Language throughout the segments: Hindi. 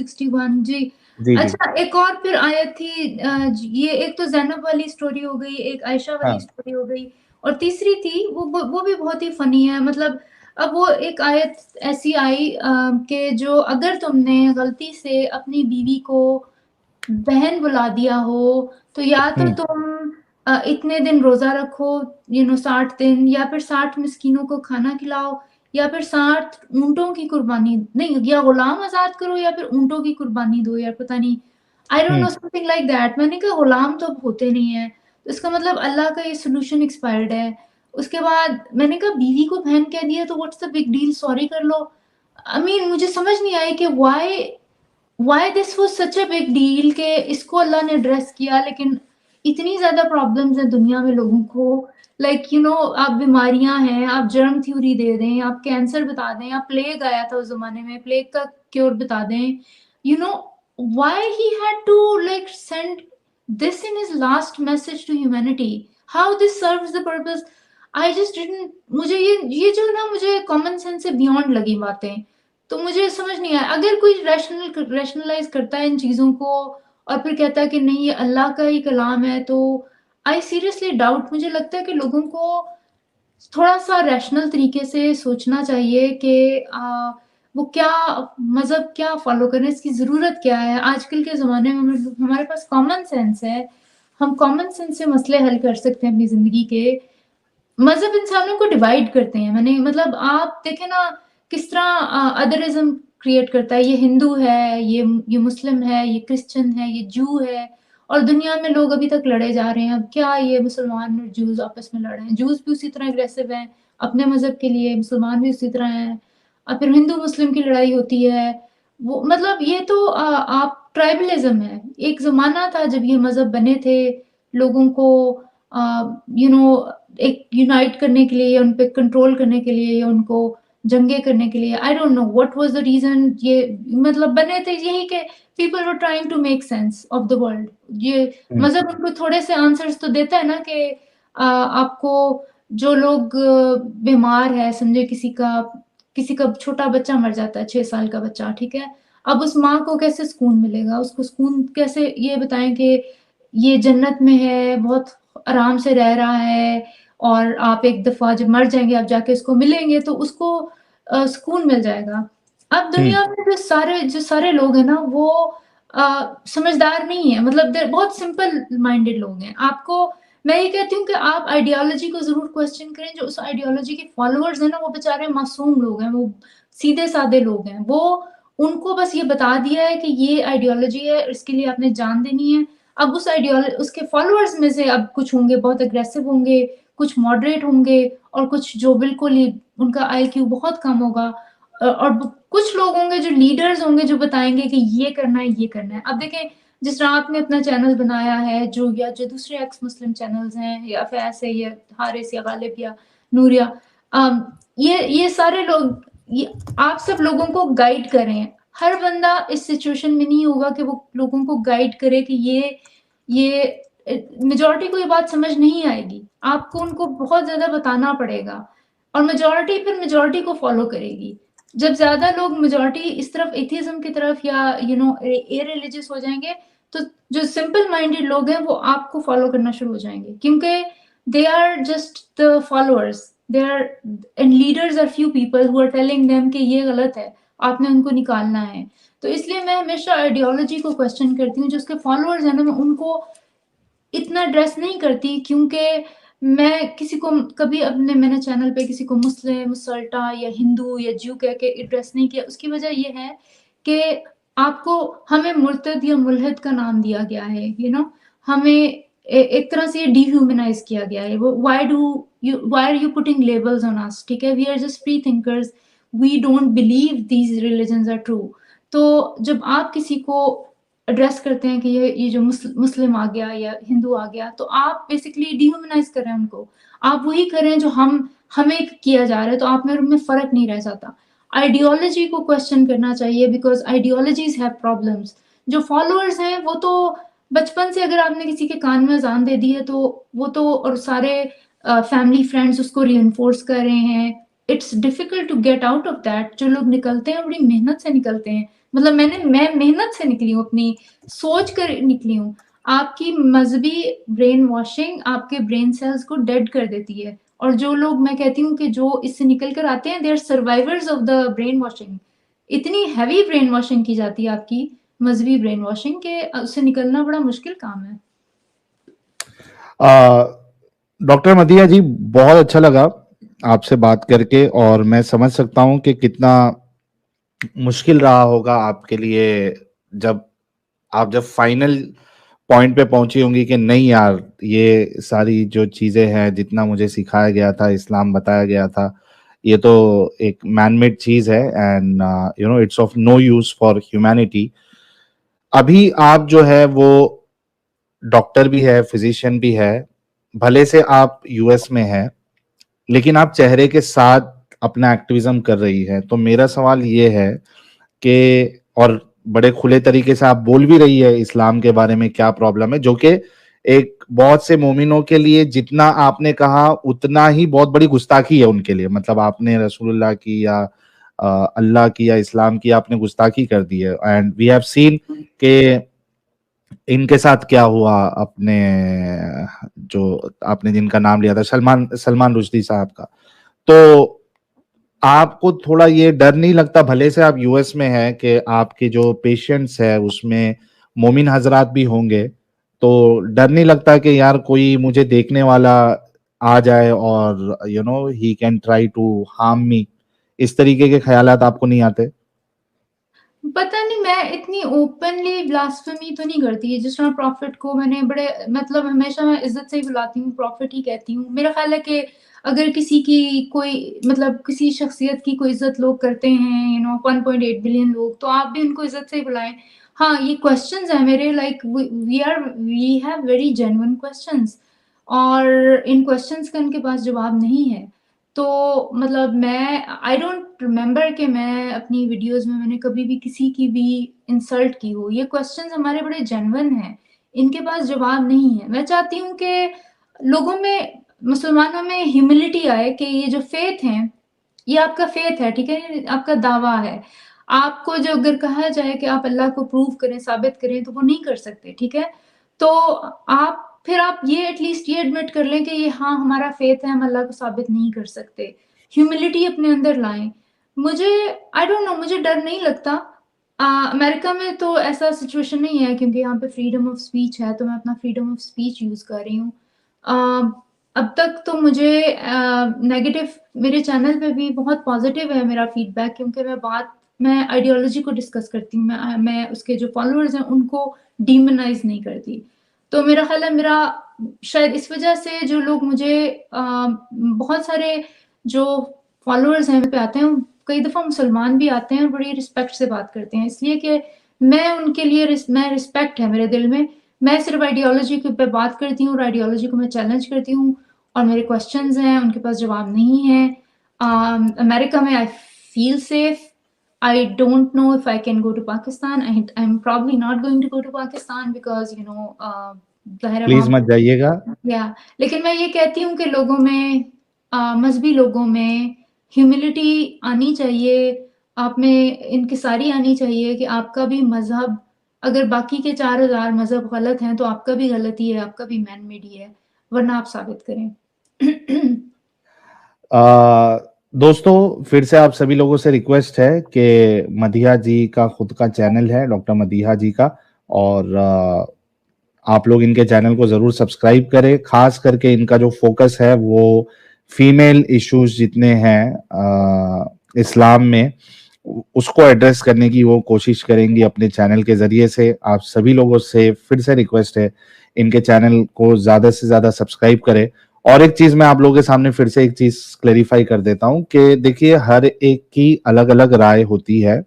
61 जी। जी जी। अच्छा, एक और फिर आयत थी ये एक तो ज़ैनब वाली स्टोरी हो गई, एक आयशा वाली हाँ। स्टोरी हो गई और तीसरी थी वो भी बहुत ही फ़नी है। मतलब अब वो एक आयत ऐसी आई कि जो अगर तुमने गलती से अपनी बीवी को बहन बुला दिया हो, तो या तो हुँ। तुम इतने दिन रोज़ा रखो, 60 दिन या फिर 60 मिस्कीनों को खाना खिलाओ या फिर 60 ऊँटों की कुर्बानी नहीं या गुलाम आज़ाद करो या फिर ऊँटों की कुर्बानी दो यार पता नहीं। आई don't no hmm. Something like that. मैंने कहा गुलाम तो अब होते नहीं हैं, तो इसका मतलब अल्लाह का ये सॉल्यूशन एक्सपायर्ड है। उसके बाद मैंने कहा बीवी को बहन कह दिया तो what's the big deal sorry कर लो। आई मीन मुझे समझ नहीं आई कि why this was such a big deal कि इसको अल्लाह ने एड्रेस किया लेकिन इतनी ज़्यादा प्रॉब्लम्स हैं दुनिया में लोगों को लाइक आप बीमारियाँ हैं, आप जर्म थ्योरी दे दें, आप कैंसर बता दें, आप प्लेग आया था उस ज़माने में, प्लेग का क्योर बता दें। You know why he had to like send this in his last message to humanity? How this serves the purpose? I just didn't मुझे ये जो ना मुझे कॉमन सेंस से बियॉन्ड लगी बातें। तो मुझे समझ नहीं आया अगर कोई रैशनलाइज़ करता है इन चीज़ों को और फिर कहता है कि नहीं ये अल्लाह का ही कलाम है तो आई सीरियसली डाउट मुझे लगता है कि लोगों को थोड़ा-सा रैशनल तरीके से सोचना चाहिए कि वो क्या मज़हब क्या फ़ॉलो करें, इसकी ज़रूरत क्या है? आजकल के ज़माने में हमारे पास कॉमन सेंस है, हम कॉमन सेंस से मसले हल कर सकते हैं अपनी ज़िंदगी के। मज़हब इंसानों को डिवाइड करते हैं। मैंने मतलब आप देखें ना किस तरह अदरिज़्म क्रिएट करता है। ये हिंदू है, ये मुस्लिम है, ये क्रिश्चियन है, ये जू है और दुनिया में लोग अभी तक लड़े जा रहे हैं। अब क्या ये मुसलमान और जूस आपस में लड़ रहे हैं? जूस भी उसी तरह अग्रेसिव हैं अपने मज़हब के लिए, मुसलमान भी उसी तरह हैं और फिर हिंदू-मुस्लिम की लड़ाई होती है। वो मतलब ये तो आप ट्राइबलिज़्म है। एक ज़माना था जब ये मज़हब बने थे, लोगों को अ, यू नो एक यूनाइट करने के लिए या उन पे कंट्रोल करने के लिए या उनको जंगे करने के लिए I don't know what was the reason ये मतलब बने थे यही कि people were trying to make sense of the world. ये हुँ। मज़हब उनको थोड़े से आंसर्स तो देता है ना कि आपको जो लोग बीमार है समझे किसी का छोटा बच्चा मर जाता है 6 साल का बच्चा, ठीक है? अब उस माँ को कैसे सुकून मिलेगा? उसको सुकून कैसे ये बताएँ कि ये जन्नत में है, बहुत आराम से रह रहा है और आप एक दफ़ा जब मर जाएँगे आप जाके उसको मिलेंगे तो उसको सुकून मिल जाएगा। अब हुँ। दुनिया में जो सारे लोग हैं ना वो समझदार नहीं है मतलब दे बहुत सिंपल माइंडेड लोग हैं। आपको मैं ये कहती हूँ कि आप आइडियोलॉजी को ज़रूर क्वेश्चन करें, जो उस आइडियोलॉजी के फॉलोअर्स हैं ना वो बेचारे मासूम लोग हैं, वो सीधे-साधे लोग हैं। वो उनको बस ये बता दिया है कि ये आइडियोलॉजी है, इसके लिए आपने जान देनी है। अब उसके फॉलोअर्स में से अब कुछ होंगे बहुत अग्रेसिव होंगे, कुछ मॉडरेट होंगे और कुछ जो बिल्कुल ही उनका आईक्यू बहुत कम होगा और कुछ लोग होंगे जो लीडर्स होंगे जो बताएँगे कि ये करना है, ये करना है। अब देखें जिस तरह आपने अपना चैनल बनाया है जो दूसरे एक्स मुस्लिम चैनल्स हैं या फैज़ है या हारिस या गालिब या नूरिया अम, ये सारे लोग ये आप सब लोगों को गाइड कर रहे हैं। हर बंदा इस सिचुएशन में नहीं होगा कि वो लोगों को गाइड करे कि ये मेजॉरिटी को ये बात समझ नहीं आएगी। आपको उनको बहुत ज़्यादा बताना पड़ेगा और मेजॉरिटी फिर मेजॉरिटी को फ़ॉलो करेगी। जब ज़्यादा लोग मेजॉरिटी इस तरफ एथियज़्म की तरफ या इररिलीजियस हो जाएँगे, तो जो सिंपल माइंडेड लोग हैं वो आपको फ़ॉलो करना शुरू हो जाएँगे क्योंकि they are just the followers. They are and leaders are few people who are telling them कि ये गलत है, आपने उनको निकालना है। तो इसलिए मैं हमेशा आइडियोलॉजी को क्वेश्चन करती हूँ, जो उसके फॉलोअर्स हैं ना मैं उनको इतना एड्रेस नहीं करती क्योंकि मैं किसी को कभी मैंने चैनल पे किसी को मुस्लिम, मुसल्टा या हिंदू या ज्यू कह के एड्रेस नहीं किया। उसकी वजह ये है कि आपको हमें मुर्तद या मुल्हिद का नाम दिया गया है, हमें एक तरह से डिह्यूमनाइज़ किया गया है। वो why are you putting labels on us? ठीक है? We are just free thinkers, we don't believe these religions are true. तो जब आप किसी को एड्रेस करते हैं कि ये जो मुस्लिम आ गया या हिंदू आ गया, तो आप बेसिकली डिह्यूमनाइज़ कर रहे हैं उनको। आप वही कर रहे हैं जो हमें किया जा रहा है, तो आप में और उनमें फ़र्क नहीं रह जाता। आइडियोलॉजी को क्वेश्चन करना चाहिए बिकॉज़ आइडियोलॉजीज़ हैव प्रॉब्लम्स। जो फॉलोअर्स हैं, वो तो बचपन से अगर आपने किसी के कान में अज़ान दे दी है, तो वो तो और सारे फैमिली फ्रेंड्स उसको रिइन्फोर्स कर रहे हैं। It's difficult to get out of that. जो लोग निकलते हैं, बड़ी मेहनत से निकलते हैं। मतलब मैं मेहनत से निकली हूँ, अपनी सोच कर निकली हूँ। आपकी मज़हबी ब्रेन वॉशिंग आपके ब्रेन सेल्स को डेड कर देती है, और जो लोग, मैं कहती हूँ कि जो इससे निकल कर आते हैं, they are survivors of the brain washing. इतनी हेवी ब्रेन वॉशिंग की जाती है आपकी, मज़हबी ब्रेन वॉशिंग, के उससे निकलना बड़ा मुश्किल काम है। डॉक्टर मदीहा जी, बहुत अच्छा लगा आपसे बात करके, और मैं समझ सकता हूँ कि कितना मुश्किल रहा होगा आपके लिए जब जब फाइनल पॉइंट पे पहुंची होंगी कि नहीं यार, ये सारी जो चीजें हैं, जितना मुझे सिखाया गया था, इस्लाम बताया गया था, ये तो एक मैनमेड चीज है, and it's of no use for humanity. अभी आप जो है वो डॉक्टर भी है, फिजिशियन भी है, भले से आप यूएस में हैं, लेकिन आप चेहरे के साथ अपना एक्टिविज्म कर रही है। तो मेरा सवाल ये है कि, और बड़े खुले तरीके से आप बोल भी रही है इस्लाम के बारे में क्या प्रॉब्लम है, जो कि एक बहुत से मोमिनों के लिए जितना आपने कहा उतना ही बहुत बड़ी गुस्ताखी है उनके लिए। मतलब आपने रसूलुल्लाह की या अल्लाह की या इस्लाम की आपने गुस्ताखी कर दी है, एंड वी हैव सीन के इनके साथ क्या हुआ, अपने जो आपने जिनका नाम लिया था, सलमान सलमान रुश्दी साहब का। तो आपको थोड़ा ये डर नहीं लगता, भले से आप यूएस में हैं, कि आपके जो पेशेंट्स है उसमें मोमिन हजरात भी होंगे, तो डर नहीं लगता कि यार कोई मुझे देखने वाला आ जाए और he can try to harm me? इस तरीके के ख्यालात आपको नहीं आते? पता नहीं, मैं इतनी ओपनली ब्लास्फेमी तो नहीं करती। जिस तरह प्रॉफिट को मैंने बड़े, मतलब हमेशा मैं इज़्ज़त से ही बुलाती हूँ, प्रॉफिट ही कहती हूँ। मेरा ख़्याल है कि अगर किसी की कोई, मतलब किसी शख्सियत की कोई इज़्ज़त लोग करते हैं, 1.8 बिलियन लोग, तो आप भी उनको इज़्ज़त से ही बुलाएँ। हाँ, ये क्वेश्चन्स हैं मेरे, like we have very genuine questions, और इन क्वेश्चन्स का इनके पास जवाब नहीं है। तो मतलब मैं आई डोंट रिमेंबर कि मैं अपनी वीडियोज़ में मैंने कभी भी किसी की भी इंसल्ट की हो। ये क्वेश्चंस हमारे बड़े जेन्युइन हैं, इनके पास जवाब नहीं है। मैं चाहती हूँ कि लोगों में, मुसलमानों में ह्यूमिलिटी आए कि ये जो फेथ है, ये आपका फेथ है, ठीक है? आपका दावा है। आपको जो अगर कहा जाए कि आप अल्लाह को प्रूव करें, साबित करें, तो वो नहीं कर सकते, ठीक है? तो आप ये एटलीस्ट ये एडमिट कर लें कि ये हाँ, हमारा फेथ है, हम अल्लाह को साबित नहीं कर सकते। ह्यूमिलिटी अपने अंदर लाएँ। मुझे आई डोंट नो, मुझे डर नहीं लगता। अमेरिका में तो ऐसा सिचुएशन नहीं है, क्योंकि यहाँ पे फ्रीडम ऑफ स्पीच है, तो मैं अपना फ्रीडम ऑफ स्पीच यूज़ कर रही हूँ। अब तक तो मुझे नेगेटिव, मेरे चैनल पे भी बहुत पॉज़िटिव है मेरा फीडबैक, क्योंकि मैं आइडियोलॉजी को डिस्कस करती हूँ। मैं उसके जो फॉलोअर्स हैं उनको डिमोनाइज़ नहीं करती। तो मेरा ख़्याल है, मेरा शायद इस वज़ह से जो लोग मुझे बहुत सारे जो फॉलोअर्स हैं, मेरे पे आते हैं, कई दफ़ा मुसलमान भी आते हैं और बड़ी रिस्पेक्ट से बात करते हैं, इसलिए कि मैं उनके लिए मैं रिस्पेक्ट है मेरे दिल में। मैं सिर्फ़ आइडियोलॉजी के पे बात करती हूँ और आइडियोलॉजी को मैं चैलेंज करती हूँ, और मेरे क्वेश्चंस हैं, उनके पास जवाब नहीं है। अमेरिका में I feel safe. I don't know if I can go to Pakistan. I'm probably not going to go to Pakistan because ज़ाहिर है प्लीज वहाँ मत जाइएगा। पे, या लेकिन मैं ये कहती हूँ कि लोगों में, मज़हबी लोगों में ह्यूमिलिटी आनी चाहिए, आप में इनकिसारी आनी चाहिए कि आपका भी मज़हब, अगर बाकी के 4000 मज़हब गलत हैं, तो आपका भी गलत ही है, आपका भी मैन मेड ही है, वरना आप साबित करें। दोस्तों, फिर से आप सभी लोगों से रिक्वेस्ट है कि मदीहा जी का खुद का चैनल है, डॉक्टर मदीहा जी का, और आप लोग इनके चैनल को जरूर सब्सक्राइब करें। खास करके इनका जो फोकस है वो फीमेल इश्यूज जितने हैं इस्लाम में, उसको एड्रेस करने की वो कोशिश करेंगी अपने चैनल के जरिए से। आप सभी लोगों से फिर से रिक्वेस्ट है, इनके चैनल को ज्यादा से ज्यादा सब्सक्राइब करें। और एक चीज मैं आप लोगों के सामने फिर से एक चीज क्लेरिफाई कर देता हूं कि देखिए, हर एक की अलग अलग राय होती है।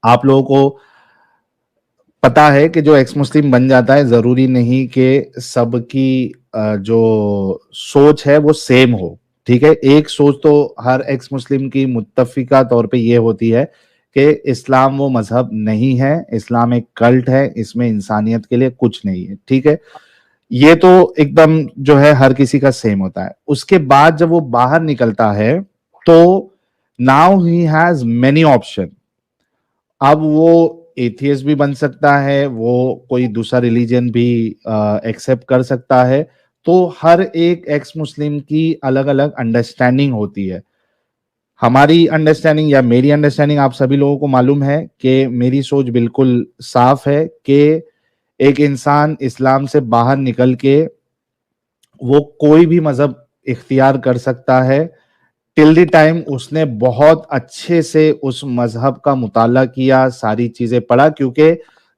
आप लोगों को पता है कि जो एक्स मुस्लिम बन जाता है, जरूरी नहीं कि सबकी जो सोच है वो सेम हो। ठीक है, एक सोच तो हर एक्स मुस्लिम की मुत्तफिका तौर पे ये होती है कि इस्लाम वो मजहब नहीं है, इस्लाम एक कल्ट है, इसमें इंसानियत के लिए कुछ नहीं है। ठीक है, ये तो एकदम जो है हर किसी का सेम होता है। उसके बाद जब वो बाहर निकलता है, तो now he has many option. अब वो एथियस्ट भी बन सकता है, वो कोई दूसरा रिलीजन भी एक्सेप्ट कर सकता है। तो हर एक एक्स मुस्लिम की अलग अलग अंडरस्टैंडिंग होती है। हमारी अंडरस्टैंडिंग या मेरी अंडरस्टैंडिंग आप सभी लोगों को मालूम है कि मेरी सोच बिल्कुल साफ है कि एक इंसान इस्लाम से बाहर निकल के वो कोई भी मजहब इख्तियार कर सकता है, टिल द टाइम उसने बहुत अच्छे से उस मजहब का मुताला किया, सारी चीजें पढ़ा। क्योंकि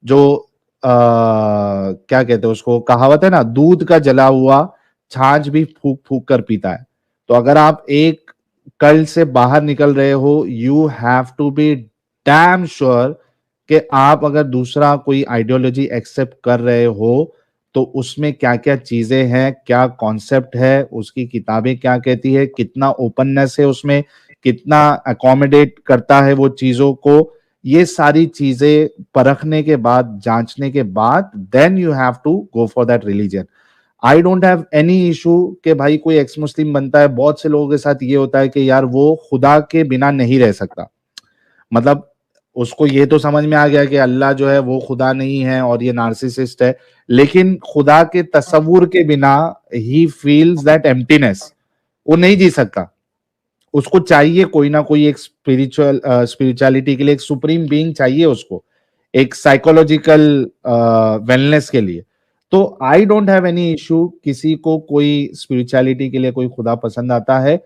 जो क्या कहते हैं उसको, कहावत है ना, दूध का जला हुआ छाछ भी फूक फूक कर पीता है। तो अगर आप एक कल से बाहर निकल रहे हो, you have to be damn sure कि आप अगर दूसरा कोई आइडियोलॉजी एक्सेप्ट कर रहे हो तो उसमें क्या क्या चीजें हैं, क्या कॉन्सेप्ट है, उसकी किताबें क्या कहती है, कितना ओपननेस है उसमें, कितना अकोमोडेट करता है वो चीजों को। ये सारी चीजें परखने के बाद, जांचने के बाद, then you have to go for that religion. I don't have any issue कि भाई कोई एक्स मुस्लिम बनता है। बहुत से लोगों के साथ ये होता है कि यार वो खुदा के बिना नहीं रह सकता, मतलब उसको ये तो समझ में आ गया कि अल्लाह जो है वो खुदा नहीं है और ये नार्सिसिस्ट है, लेकिन खुदा के तस्वुर के बिना ही फील्स दैट एम्प्टीनेस, वो नहीं जी सकता। उसको चाहिए कोई ना कोई एक स्पिरिचुअलिटी के लिए एक सुप्रीम बीइंग चाहिए उसको, एक साइकोलॉजिकल वेलनेस के लिए। तो आई डोंट हैव एनी इशू, किसी को कोई स्पिरिचुअलिटी के लिए कोई खुदा पसंद आता है,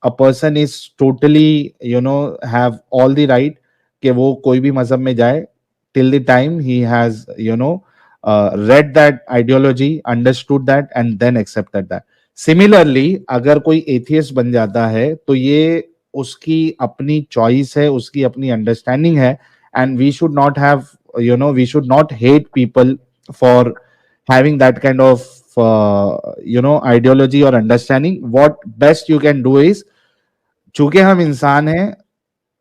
a person is totally have all the right कि वो कोई भी मजहब में जाए, till the time he has read that ideology, understood that and then accepted that. Similarly अगर कोई एथियस्ट बन जाता है तो ये उसकी अपनी चॉइस है, उसकी अपनी अंडरस्टैंडिंग है, and we should not have, we should not hate people for having that kind of ideology or understanding. What best you can do is, चूंकि हम इंसान हैं,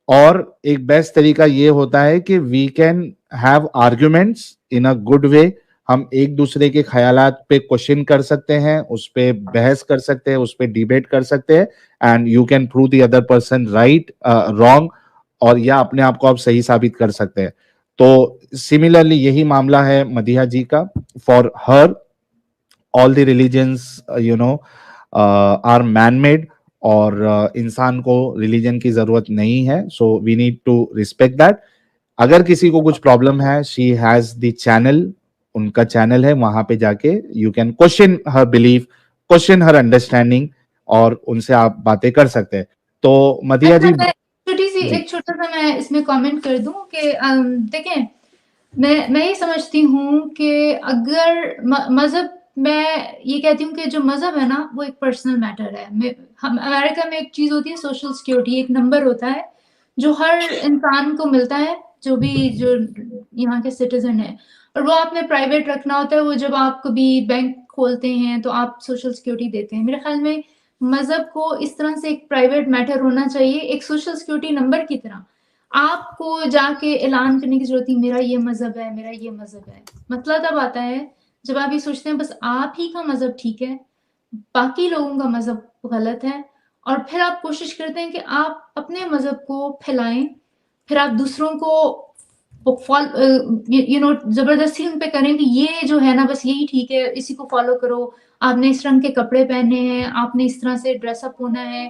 और एक बेस्ट तरीका ये होता है कि we can have arguments in a good way. हम एक दूसरे के ख्यालात पे क्वेश्चन कर सकते हैं, उस पे बहस कर सकते हैं, उस पे डिबेट कर सकते हैं, and you can prove the other person right, wrong, और या अपने आप को आप सही साबित कर सकते हैं। तो सिमिलरली यही मामला है मदीहा जी का। For her all the religions are man made, और इंसान को रिलीजन की जरूरत नहीं है, so we need to respect that. अगर किसी को कुछ प्रॉब्लम है, शी हैज द चैनल, उनका चैनल है, वहां पे जाके you can question her belief, question her understanding, और उनसे आप बातें कर सकते हैं। तो मदिया अच्छा, जी मैं छोटी सी जी एक छोटा सा मैं इसमें कमेंट कर दूं कि देखें, मैं ये समझती हूँ कि अगर मजहब, मैं ये कहती हूँ कि जो मजहब है ना वो एक पर्सनल मैटर है। हम अमेरिका में एक चीज होती है सोशल सिक्योरिटी, एक नंबर होता है जो हर इंसान को मिलता है, जो यहाँ के सिटीजन है, और वो आपने प्राइवेट रखना होता है। वो जब आप कभी बैंक खोलते हैं तो आप सोशल सिक्योरिटी देते हैं। मेरे ख्याल में मजहब को इस तरह से एक प्राइवेट मैटर होना चाहिए, एक सोशल सिक्योरिटी नंबर की तरह। आपको जाके ऐलान करने की जरूरत नहीं, मेरा ये मजहब है, मेरा ये मजहब है। मसला तब आता है जब आप ये सोचते हैं बस आप ही का मजहब ठीक है, बाकी लोगों का मजहब गलत है, और फिर आप कोशिश करते हैं कि आप अपने मजहब को फैलाएं, फिर आप दूसरों को जबरदस्ती उन पे करें कि ये जो है ना बस यही ठीक है, इसी को फॉलो करो, आपने इस रंग के कपड़े पहने हैं, आपने इस तरह से ड्रेसअप होना है।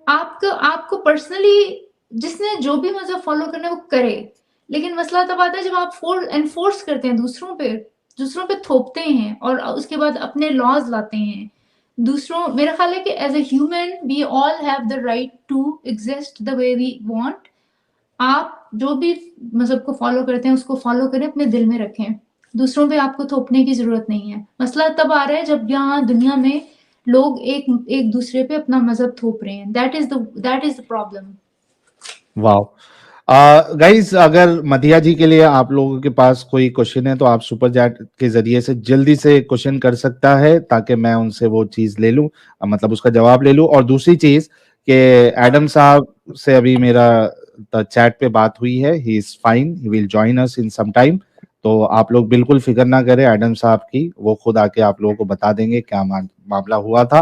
आपको आपको पर्सनली जिसने जो भी मजहब फॉलो करना है वो करे, लेकिन मसला तब आता है जब आप एनफोर्स करते हैं, दूसरों पे थोपते हैं और उसके बाद अपने लॉज लाते हैं दूसरों। मेरा ख्याल है कि as a human we all have the right to exist the way we want. आप जो भी मजहब को फॉलो करते हैं उसको फॉलो करें, अपने दिल में रखें, दूसरों पे आपको थोपने की जरूरत नहीं है। मसला तब आ रहा है जब यहाँ दुनिया में लोग एक दूसरे पे अपना मजहब थोप रहे हैं। That is the problem. Wow. Guys, अगर मदिया जी के लिए आप लोगों के पास कोई क्वेश्चन है तो आप सुपर चैट के जरिए से जल्दी से क्वेश्चन कर सकता है, ताकि मैं उनसे वो चीज ले लूं, मतलब उसका जवाब ले लूं। और दूसरी चीज कि एडम साहब से अभी मेरा चैट पे बात हुई है, he is fine, he will join us in some time. तो आप लोग बिल्कुल फिक्र ना करें एडम साहब की, वो खुद आके आप लोगों को बता देंगे क्या मामला हुआ था,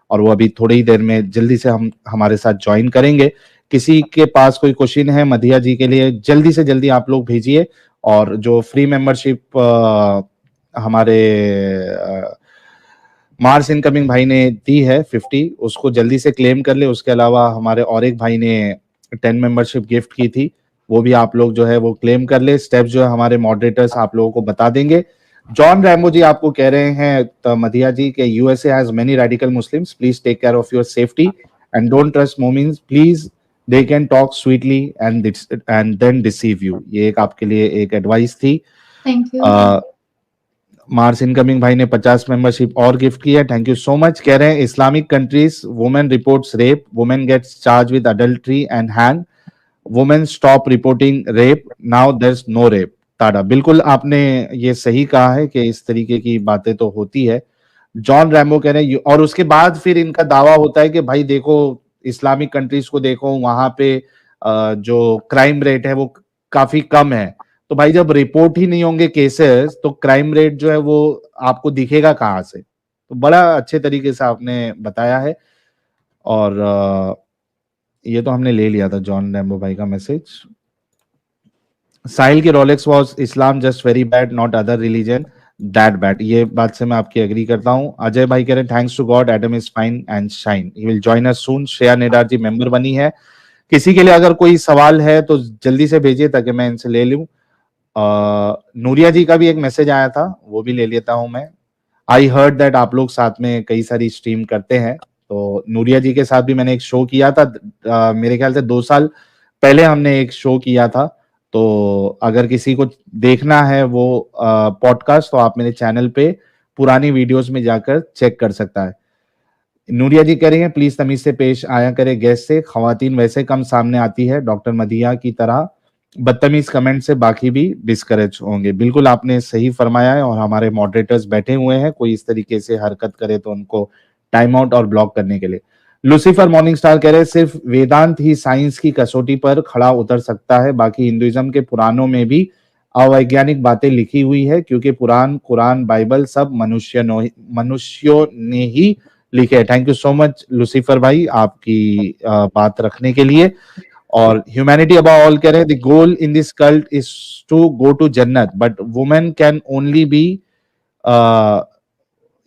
और वो अभी थोड़ी ही देर में जल्दी से हमारे साथ ज्वाइन करेंगे। किसी के पास कोई क्वेश्चन है मधिया जी के लिए, जल्दी से जल्दी आप लोग भेजिए। और जो फ्री मेंबरशिप हमारे मार्स इनकमिंग भाई ने दी है 50, उसको जल्दी से क्लेम कर ले। उसके अलावा हमारे और एक भाई ने 10 मेंबरशिप गिफ्ट की थी, वो भी आप लोग जो है वो क्लेम कर ले। स्टेप्स जो है हमारे मॉडरेटर्स आप लोगों को बता देंगे। जॉन रैम्बो जी आपको कह रहे हैं मधिया जी के USA has many radical Muslims, please take care of your safety and don't trust मोमिन्स, please they can talk sweetly and then deceive you. ये एक आपके लिए एक एडवाइस थी। Thank you. मार्स इनकमिंग भाई ने 50 मेंबरशिप और गिफ्ट की है, थैंक यू सो मच। कह रहे हैं Islamic countries women reports rape, women gets charge with adultery and hang, women stop reporting rape, now there is no rape. Tada, बिल्कुल आपने ये सही कहा है कि इस तरीके की बातें तो होती है। जॉन रैम्बो कह रहे हैं और उसके बाद फिर इनका दावा होता है कि भाई देखो इस्लामिक कंट्रीज को देखो, वहां पे जो क्राइम रेट है वो काफी कम है। तो भाई जब रिपोर्ट ही नहीं होंगे केसेस तो क्राइम रेट जो है वो आपको दिखेगा कहाँ से? तो बड़ा अच्छे तरीके से आपने बताया है। और ये तो हमने ले लिया था जॉन रैम्बो भाई का मैसेज। साहिल की Rolex was Islam just very bad, not other religion that bad. ये बात से मैं आपकी एग्री करता हूं। अजय भाई कह रहे हैं thanks to God Adam is fine and shine, he will join us soon. Shreya Nadar ji member बनी है। किसी के लिए अगर कोई सवाल है तो जल्दी से भेजिए ताकि मैं इनसे ले लूं। नूरिया जी का भी एक मैसेज आया था, वो भी ले लेता हूं मैं। आई हर्ड दैट आप लोग साथ में कई सारी स्ट्रीम करते हैं, तो नूरिया जी के साथ भी मैंने एक शो किया था। मेरे ख्याल से 2 साल पहले हमने एक शो किया था। तो अगर किसी को देखना है वो पॉडकास्ट, तो आप मेरे चैनल पे पुरानी वीडियोस में जाकर चेक कर सकता है। नूरिया जी कह रही हैं प्लीज तमीज से पेश आया करे गेस्ट से, खवातीन वैसे कम सामने आती है, डॉक्टर मदिया की तरह बदतमीज कमेंट से बाकी भी डिस्करेज होंगे। बिल्कुल आपने सही फरमाया है और हमारे मॉडरेटर्स बैठे हुए हैं, कोई इस तरीके से हरकत करे तो उनको टाइम आउट और ब्लॉक करने के लिए। लुसिफर मॉर्निंग स्टार कह रहे हैं सिर्फ वेदांत ही साइंस की कसौटी पर खड़ा उतर सकता है, बाकी हिंदुइज्म के पुराणों में भी अवैज्ञानिक बातें लिखी हुई है, क्योंकि पुराण कुरान बाइबल सब मनुष्यों ने ही लिखे। Thank you so much Lucifer भाई आपकी बात रखने के लिए। और ह्यूमैनिटी अबव ऑल कह रहे हैं the goal in this cult is to go to जन्नत, but women can only be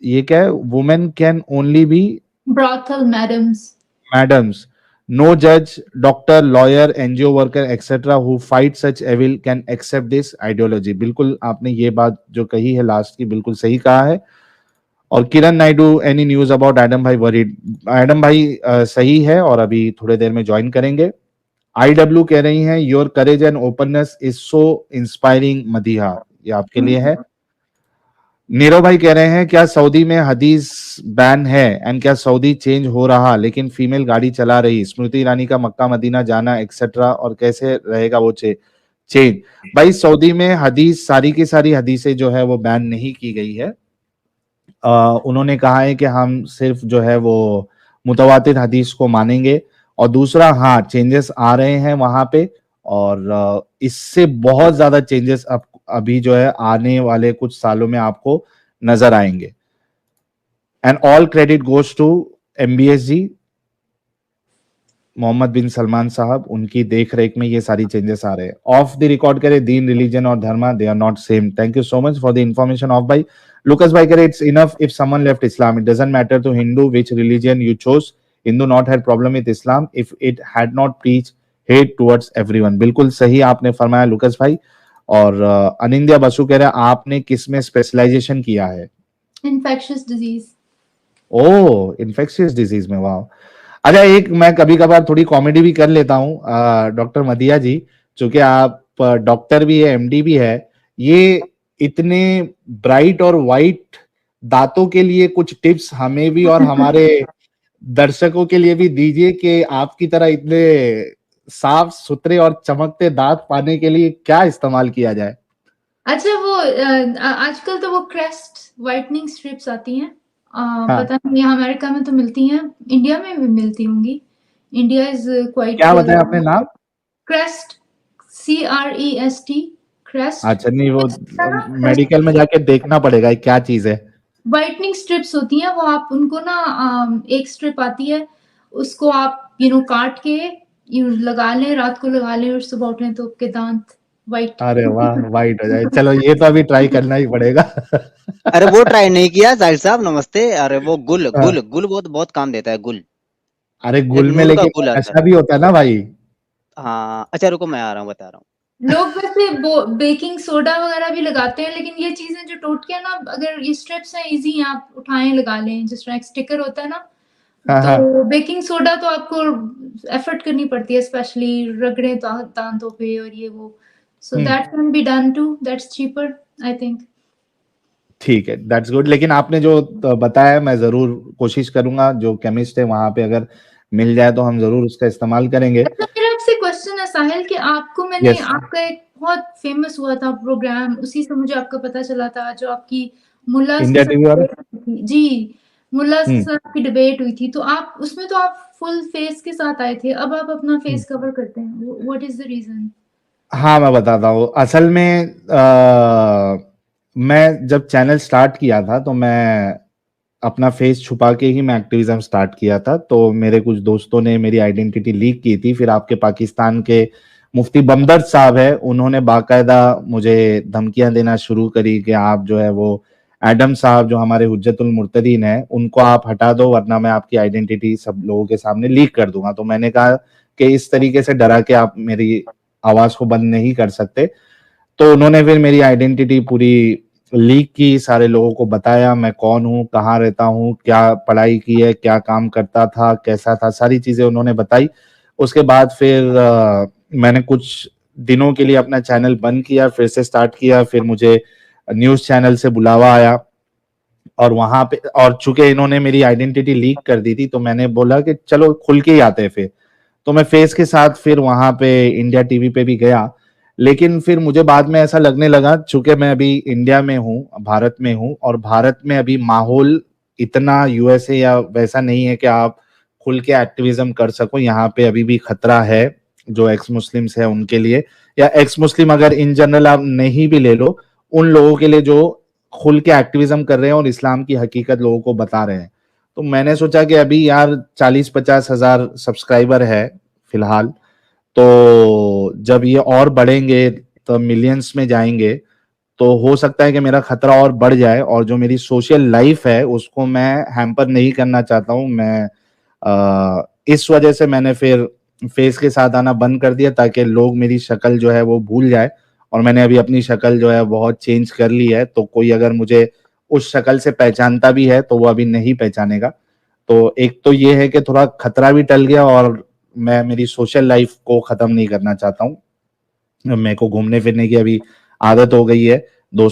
ये क्या है, women can only be brothel madams, no जज doctor lawyer NGO worker etcetera who fight such evil can accept this ideology. बिल्कुल आपने ये बात जो कही है लास्ट की बिल्कुल सही कहा है। और Kiran Naidu any news about Adam भाई वरीड? एडम भाई सही है और अभी थोड़ी देर में ज्वाइन करेंगे। IW कह रही हैं your courage and openness is so inspiring Madiha, ये आपके लिए है। नीरव भाई कह रहे हैं क्या सऊदी में हदीस बैन है एंड क्या सऊदी चेंज हो रहा लेकिन फीमेल गाड़ी चला रही, स्मृति ईरानी का मक्का मदीना जाना एक्सेट्रा, और कैसे रहेगा वो चेंज? भाई सऊदी में हदीस सारी की सारी हदीसें जो है वो बैन नहीं की गई है। उन्होंने कहा है कि हम सिर्फ जो है वो मुतवातिर हदीस को मानेंगे। और दूसरा, हाँ चेंजेस आ रहे हैं वहां पे, और इससे बहुत ज्यादा चेंजेस अब अभी जो है आने वाले कुछ सालों में आपको नजर आएंगे। And all credit goes to MBS ji, Mohammed bin Salman साहब, उनकी देख रेख में ये सारी चेंजेस आ रहे हैं। ऑफ द रिकॉर्ड करे दीन रिलीजन और dharma they are not same, thank you so much for the information of भाई। लुकस भाई करे it's enough if someone left Islam, it doesn't matter to Hindu which religion you chose, Hindu not had problem with Islam if it had not preach hate towards everyone. बिल्कुल सही आपने फरमाया लुकस भाई। और अनिंद्या बसु कह रहे हैं आपने किस में स्पेशलाइजेशन किया है? Infectious disease. Oh infectious disease में, वाह। अच्छा एक मैं कभी कभार थोड़ी कॉमेडी भी कर लेता हूँ डॉक्टर मदिया जी, चूंकि आप डॉक्टर भी है MD भी है, ये इतने ब्राइट और वाइट दांतों के लिए कुछ टिप्स हमें भी और हमारे दर्शकों के लिए भी दीजिए कि आपकी तरह इतने साफ सुथरे और चमकते दांत पाने के लिए क्या इस्तेमाल किया जाए? अच्छा वो आजकल तो वो क्रेस्ट वाइटनिंग स्ट्रिप्स आती हैं, हाँ। पता नहीं यहाँ अमेरिका में तो मिलती हैं, इंडिया में भी मिलती होंगी। India is quite. क्या बताया आपने नाम? Crest, CREST, crest. अच्छा नहीं, वो मेडिकल में जाके देखना पड़ेगा क्या चीज है। वाइटनिंग स्ट्रिप्स होती हैं वो, आप उनको ना एक स्ट्रिप आती है, उसको आप काट के यूँ लगा लें, रात को लगा लें और सुबह उठें तो आपके दाँत व्हाइट। अरे वाह! व्हाइट हो जाए। चलो ये तो अभी ट्राई करना ही पड़ेगा। अरे वो ट्राई नहीं किया साहिल साहब, नमस्ते। अरे वो गुल हाँ, गुल गुल बहुत बहुत काम देता है, गुल। अरे एक गुल में नूर का लेकिन गुल आता है। नशा भी होता है ना भाई। हाँ अच्छा रुको, मैं आ रहा हूँ, बता रहा हूँ। लोग वैसे बेकिंग सोडा वगैरह भी लगाते हैं, लेकिन ये चीज़ें जो टोटके हैं ना, अगर ये स्ट्रिप्स हैं इजी हैं, आप उठाएँ लगा लें, जिस तरह एक स्टिकर होता है ना, हाँ, हाँ। तो बेकिंग सोडा तो आपको एफर्ट करनी पड़ती है, स्पेशली रगड़ें दांतों पे और ये वो, so hmm, that can be done too, that's cheaper I think. ठीक है, दैट्स गुड। लेकिन आपने जो बताया मैं ज़रूर कोशिश करूँगा, जो केमिस्ट है वहाँ पे अगर मिल जाए तो हम ज़रूर उसका इस्तेमाल करेंगे। अच्छा, मेरा आपसे क्वेश्चन है साहिल कि आपको मैंने यस। आपका एक बहुत फेमस हुआ था प्रोग्राम, उसी से मुझे आपका पता चला था, जो आपकी मुल्ला के इंडिया साथ टीवी वाला? डिबेट हुई थी जी, मुल्ला के हुँ, साथ आपकी डिबेट हुई थी, तो आप उसमें तो आप फुल फेस के साथ आए थे, अब आप अपना हुँ। फेस कवर करते हैं, व्हाट इज़ द रीज़न? हाँ, मैं बताता हूँ। असल में मैं जब चैनल स्टार्ट किया था तो मैं अपना फेस छुपा के ही मैं एक्टिविज़्म स्टार्ट किया था। तो मेरे कुछ दोस्तों ने मेरी आइडेंटिटी लीक की थी। फिर आपके पाकिस्तान के मुफ्ती बमदर्द साहब हैं, उन्होंने बाकायदा मुझे धमकियाँ देना शुरू करी कि आप जो है वो एडम साहब जो हमारे हुज्जतुल मुर्तदीन हैं, उनको आप हटा दो वरना मैं आपकी आइडेंटिटी सब लोगों के सामने लीक कर दूँगा। तो मैंने कहा कि इस तरीके से डरा के आप मेरी आवाज़ को बंद नहीं कर सकते। तो उन्होंने फिर मेरी आइडेंटिटी पूरी लीक की, सारे लोगों को बताया मैं कौन हूँ, कहाँ रहता हूँ, क्या पढ़ाई की है, क्या काम करता था, कैसा था, सारी चीज़ें उन्होंने बताई। उसके बाद फिर मैंने कुछ दिनों के लिए अपना चैनल बंद किया, फिर से स्टार्ट किया, फिर मुझे न्यूज़ चैनल से बुलावा आया और वहाँ पे और चूँकि इन्होंने मेरी आइडेंटिटी लीक कर दी थी, तो मैंने बोला कि चलो खुल के ही आते हैं फिर। तो मैं फेस के साथ फिर वहाँ पे इंडिया टीवी पे भी गया। लेकिन फिर मुझे बाद में ऐसा लगने लगा चूँकि मैं अभी इंडिया में हूँ, भारत में हूँ और भारत में अभी माहौल इतना यूएसए या वैसा नहीं है कि आप खुल के एक्टिविज़्म कर सको। यहाँ पे अभी भी खतरा है, जो एक्स मुस्लिम्स हैं उनके लिए या एक्स मुस्लिम अगर इन जनरल आप नहीं भी ले लो, उन लोगों के लिए जो खुल के एक्टिविज़्म कर रहे हैं और इस्लाम की हकीकत लोगों को बता रहे हैं। तो मैंने सोचा कि अभी यार 40-50 हज़ार सब्सक्राइबर है फिलहाल, तो जब ये और बढ़ेंगे तो मिलियंस में जाएँगे, तो हो सकता है कि मेरा खतरा और बढ़ जाए और जो मेरी सोशल लाइफ़ है उसको मैं हैम्पर नहीं करना चाहता हूँ। मैं इस वजह से मैंने फिर फेस के साथ आना बंद कर दिया ताकि लोग मेरी शक्ल जो है वो भूल जाए और मैंने अभी अपनी शक्ल जो है बहुत चेंज कर ली है, तो कोई अगर मुझे उस शक्ल से पहचानता भी है तो वो अभी नहीं पहचानेगा। तो एक तो ये है कि थोड़ा खतरा भी टल गया और मैं मेरी सोशल लाइफ को खत्म नहीं करना चाहता हूँ। मेरे को घूमने फिरने की अभी आदत हो गई है,